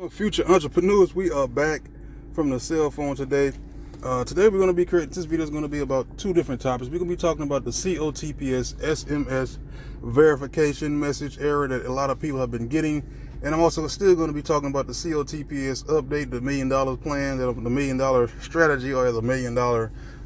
Future entrepreneurs, we are back from the cell phone today. Today we're going to be creating, this video is going to be about two different topics. We're going to be talking about the COTPS SMS verification message error that a lot of people have been getting. And I'm also still going to be talking about the COTPS update, the $1 million plan, the $1 million strategy, or the $1 million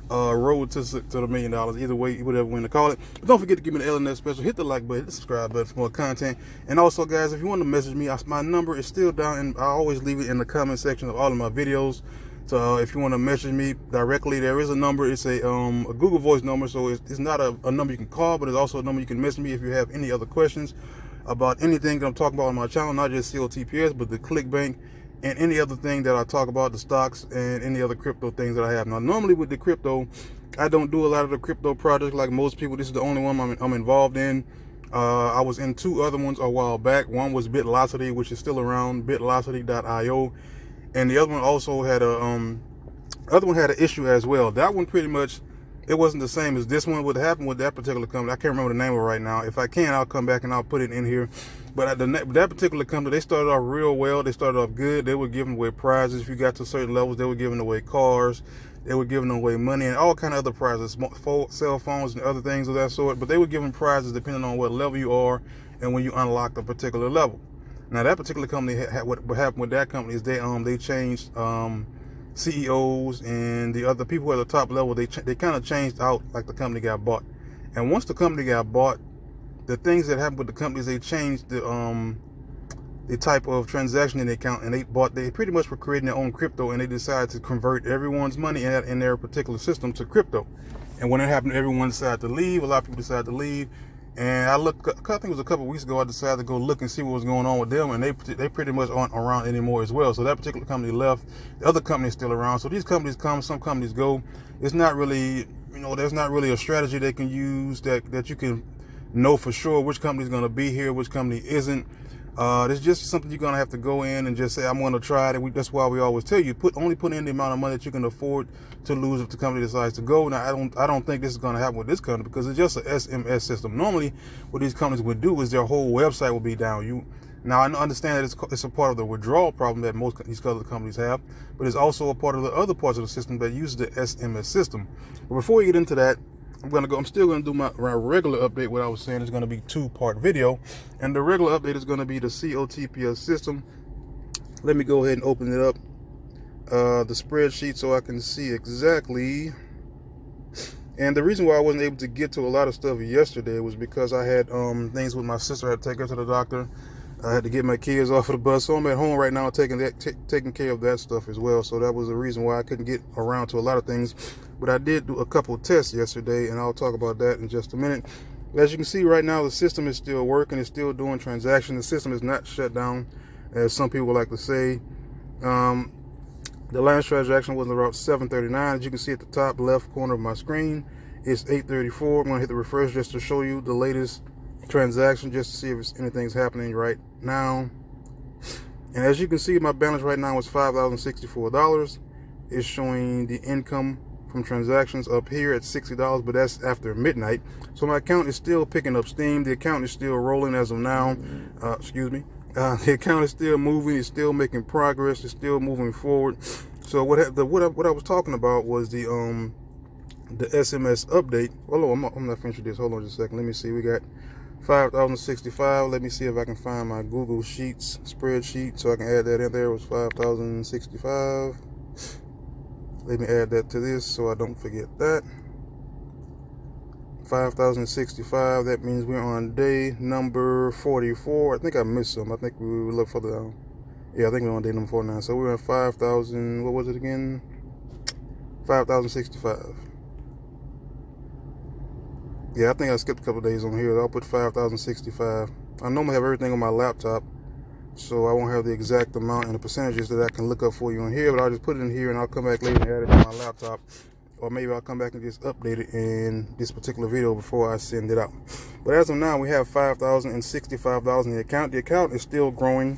road to the $1 million, either way, whatever you want to call it. But don't forget to give me the LNS special, hit the like button, hit the subscribe button for more content. And also, guys, if you want to message me, my number is still down, and I always leave it in the comment section of all of my videos. So if you want to message me directly, there is a number. It's a Google Voice number, so it's not a number you can call, but it's also a number you can message me if you have any other questions about anything that I'm talking about on my channel, not just COTPS, but the ClickBank and any other thing that I talk about, the stocks and any other crypto things that I have. Now, normally with the crypto, I don't do a lot of the crypto projects like most people. This is the only one I'm involved in. I was in two other ones a while back. One was Bitlocity, which is still around, bitlocity.io. And the other one also had an issue as well. That one pretty much, it wasn't the same as this one. What happened with that particular company, I can't remember the name of it right now. If I can, I'll come back and I'll put it in here. But that particular company, they started off real well. They started off good. They were giving away prizes. If you got to certain levels, they were giving away cars. They were giving away money and all kind of other prizes, cell phones and other things of that sort. But they were giving prizes depending on what level you are and when you unlock a particular level. Now, that particular company, what happened with that company is they changed CEOs and the other people at the top level. They kind of changed out like the company got bought. And once the company got bought, the things that happened with the companies, they changed the type of transaction in the account, and they pretty much were creating their own crypto, and they decided to convert everyone's money in their particular system to crypto. And when it happened, everyone decided to leave. A lot of people decided to leave. And I think it was a couple of weeks ago, I decided to go look and see what was going on with them, and they pretty much aren't around anymore as well. So that particular company left. The other company is still around. So these companies come, some companies go. It's not really, there's not really a strategy they can use that you can know for sure which company is going to be here, which company isn't. It's just something you're going to have to go in and just say, I'm going to try it. That's why we always tell you, only put in the amount of money that you can afford to lose if the company decides to go. Now, I don't think this is going to happen with this company because it's just an SMS system. Normally, what these companies would do is their whole website will be down. Now, I understand that it's a part of the withdrawal problem that most these other companies have, but it's also a part of the other parts of the system that use the SMS system. But before we get into that, I'm still going to do my regular update. What I was saying is going to be two-part video, and the regular update is going to be the COTPS system. Let me go ahead and open it up, the spreadsheet, so I can see exactly. And the reason why I wasn't able to get to a lot of stuff yesterday was because I had things with my sister. I had to take her to the doctor. I had to get my kids off of the bus, so I'm at home right now taking care of that stuff as well. So that was the reason why I couldn't get around to a lot of things. But I did do a couple of tests yesterday, and I'll talk about that in just a minute. As you can see right now, the system is still working. It's still doing transactions. The system is not shut down, as some people like to say. The last transaction was around 7:39. As you can see at the top left corner of my screen, it's 8:34. I'm going to hit the refresh just to show you the latest transaction, just to see if anything's happening right now. And as you can see, my balance right now is $5,064. It's showing the income from transactions up here at $60, but that's after midnight. So my account is still picking up steam. The account is still rolling as of now. The account is still moving. It's still making progress. It's still moving forward. So what I was talking about was the SMS update. Hold on, I'm not finished with this. Hold on just a second. Let me see. We got 5,065. Let me see if I can find my Google Sheets spreadsheet so I can add that in there. It was 5,065. Let me add that to this so I don't forget that. 5,065. That means we're on day number 44. I think I missed some. I think we were a little further down. Yeah, I think we're on day number 49. So we're on 5,000. What was it again? 5,065. Yeah, I think I skipped a couple of days on here. I'll put 5,065. I normally have everything on my laptop, so I won't have the exact amount and the percentages that I can look up for you on here, but I'll just put it in here and I'll come back later and add it to my laptop. Or maybe I'll come back and just update it in this particular video before I send it out. But as of now, we have $5,065 in the account. The account is still growing.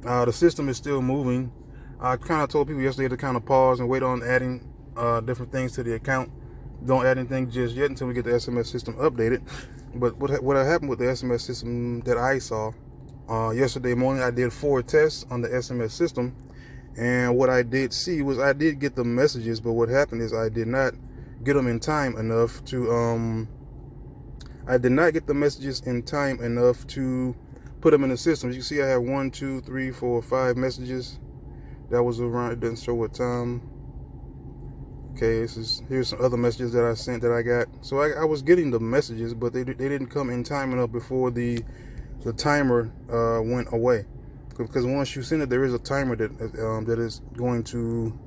The system is still moving. I kind of told people yesterday to kind of pause and wait on adding different things to the account. Don't add anything just yet until we get the SMS system updated. But what happened with the SMS system that I saw Yesterday morning I did 4 tests on the SMS system, and what I did see was I did get the messages, but what happened is I did not get them in time enough to I did not get the messages in time enough to put them in the system. As you see, I have 1, 2, 3, 4, 5 messages. That was around, it doesn't show what time. Okay, here's some other messages that I sent that I got. So I was getting the messages, but they didn't come in time enough before the timer went away. Because once you send it, there is a timer that is going to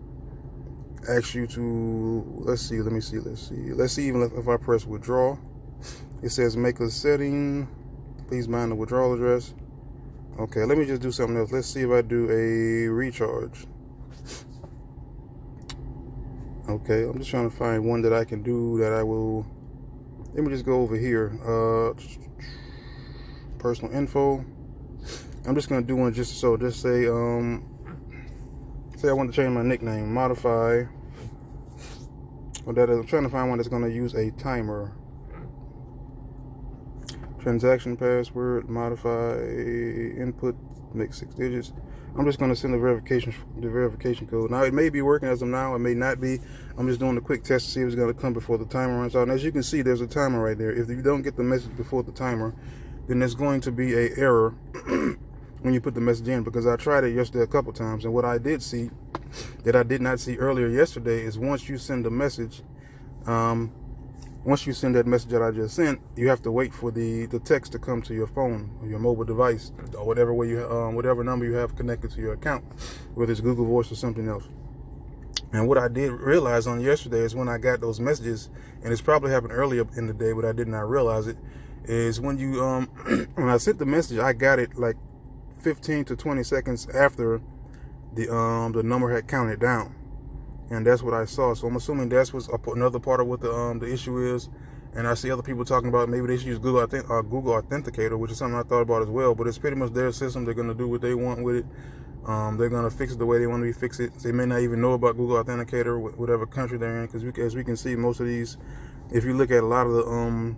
ask you to, let's see even if I press withdraw. It says make a setting, please mind the withdrawal address. Okay, let me just do something else. Let's see if I do a recharge. Okay, I'm just trying to find one that I can do that I will. Let me just go over here. Personal info. I'm just gonna do one just say I want to change my nickname, modify. Or that I'm trying to find one that's gonna use a timer. Transaction password, modify, input, make 6 digits. I'm just going to send the verification code. Now, it may be working as of now, it may not be. I'm just doing a quick test to see if it's going to come before the timer runs out. And as you can see, there's a timer right there. If you don't get the message before the timer, then there's going to be an error when you put the message in, because I tried it yesterday a couple times, and what I did see that I did not see earlier yesterday is once you send the message, once you send that message that I just sent, you have to wait for the text to come to your phone or your mobile device or whatever way you whatever number you have connected to your account, whether it's Google Voice or something else. And what I did realize on yesterday is when I got those messages, and it's probably happened earlier in the day, but I did not realize it, is when you when I sent the message, I got it like 15 to 20 seconds after the number had counted down. And that's what I saw. So I'm assuming that's what's another part of what the issue is. And I see other people talking about maybe they should use Google Authenticator, which is something I thought about as well. But it's pretty much their system. They're going to do what they want with it. They're going to fix it the way they want to fix it. They may not even know about Google Authenticator, whatever country they're in. Because as we can see, most of these, if you look at a lot of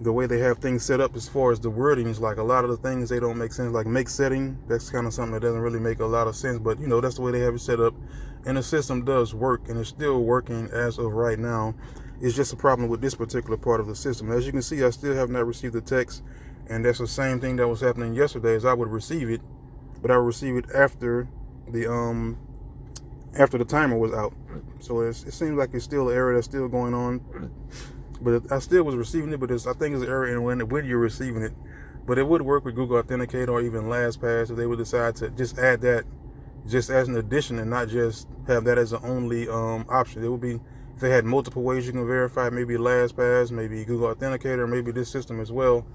the way they have things set up as far as the wordings, like a lot of the things, they don't make sense. Like make setting, that's kind of something that doesn't really make a lot of sense. But, that's the way they have it set up. And the system does work, and it's still working as of right now. It's just a problem with this particular part of the system. As you can see, I still have not received the text, and that's the same thing that was happening yesterday. As I would receive it, but I would receive it after the timer was out. So it seems like it's still an error that's still going on. But I still was receiving it, but I think it's an error in when you're receiving it. But it would work with Google Authenticator or even LastPass if they would decide to just add that just as an addition and not just have that as the only option. It would be, if they had multiple ways you can verify, maybe LastPass, maybe Google Authenticator, maybe this system as well,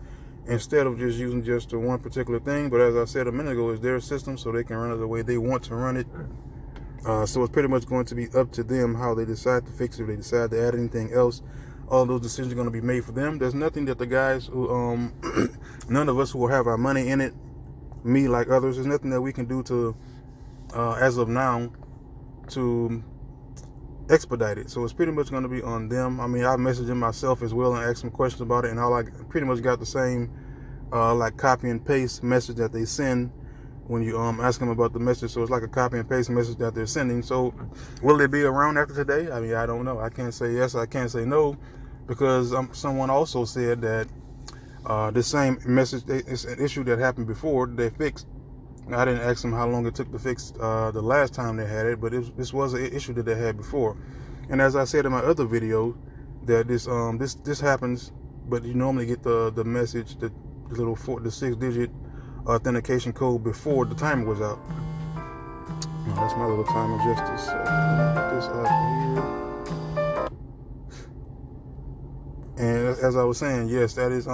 instead of just using just one particular thing. But as I said a minute ago, it's their system, so they can run it the way they want to run it. So it's pretty much going to be up to them how they decide to fix it. If they decide to add anything else, all those decisions are going to be made for them. There's nothing that the guys who, none of us who will have our money in it, me like others, there's nothing that we can do to, as of now, to expedite it. So it's pretty much going to be on them. I mean, I messaged them myself as well and asked them questions about it, and all I pretty much got the same like copy and paste message that they send when you ask them about the message. So it's like a copy and paste message that they're sending. So will they be around after today? I mean, I don't know. I can't say yes, I can't say no, because someone also said that the same message, it's an issue that happened before they fixed. I didn't ask them how long it took to fix the last time they had it, but this was an issue that they had before. And as I said in my other video, that this happens, but you normally get the message, the 6-digit authentication code before the timer was out. Now, that's my little timer just a second. Let me put this out here. And as I was saying, yes, that is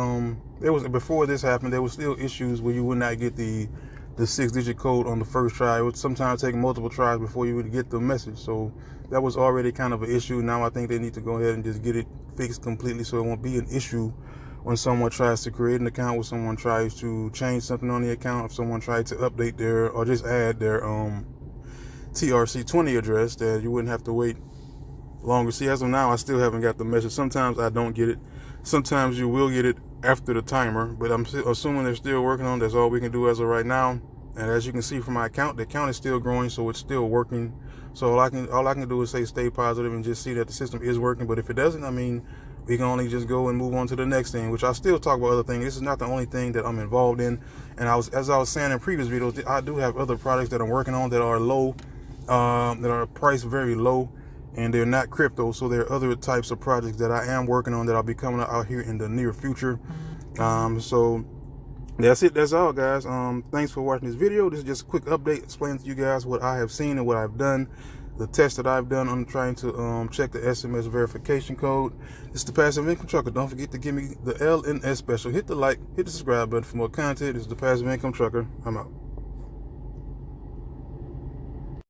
there was, before this happened, there was still issues where you would not get the 6-digit code on the first try. It would sometimes take multiple tries before you would get the message. So that was already kind of an issue. Now I think they need to go ahead and just get it fixed completely, so it won't be an issue when someone tries to create an account, when someone tries to change something on the account, if someone tried to update their, or just add their TRC20 address, that you wouldn't have to wait longer. See, as of now, I still haven't got the message. Sometimes I don't get it. Sometimes you will get it after the timer, but I'm assuming they're still working on it. That's all we can do as of right now. And as you can see from my account, the account is still growing, so it's still working. So all I can do is say stay positive and just see that the system is working. But if it doesn't, I mean, we can only just go and move on to the next thing, which I still talk about other things. This is not the only thing that I'm involved in. And as I was saying in previous videos, I do have other projects that I'm working on that are low, that are priced very low, and they're not crypto. So there are other types of projects that I am working on that I'll be coming out here in the near future. So that's it. That's all, guys. Thanks for watching this video. This is just a quick update explaining to you guys what I have seen and what I've done, the test that I've done on trying to check the SMS verification code. This is the Passive Income Trucker. Don't forget to give me the LNS special. Hit the like, hit the subscribe button for more content. This is the Passive Income Trucker. I'm out.